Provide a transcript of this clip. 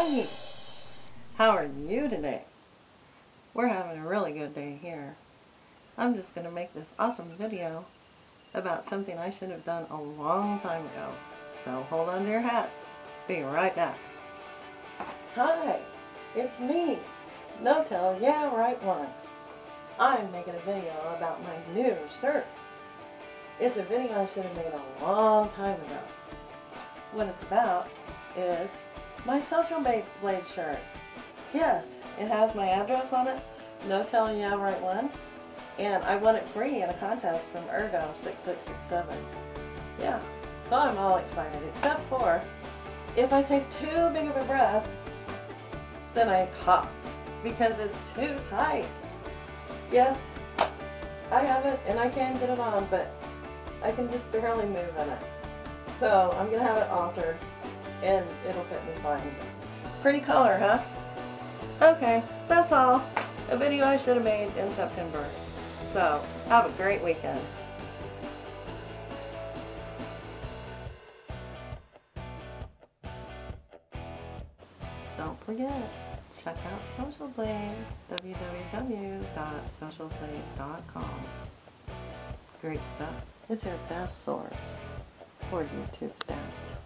Hi! How are you today? We're having a really good day here. I'm just going to make this awesome video about something I should have done a long time ago. So hold on to your hats. Be right back. Hi! It's me, No-Tell Yeah Right One. I'm making a video about my new shirt. It's a video I should have made a long time ago. What it's about is my Social Blade shirt. Yes, it has my address on it, No-Tell Yeah Right One, and I won it free in a contest from Ergo 6667. Yeah, so I'm all excited, except for if I take too big of a breath, then I cough because it's too tight. Yes, I have it and I can get it on, but I can just barely move in it. So I'm going to have it altered and it'll fit me fine. Pretty color, huh? Okay, that's all. A video I should have made in September. So, have a great weekend. Don't forget, check out Social Blade, www.socialblade.com. Great stuff. It's your best source for YouTube stats.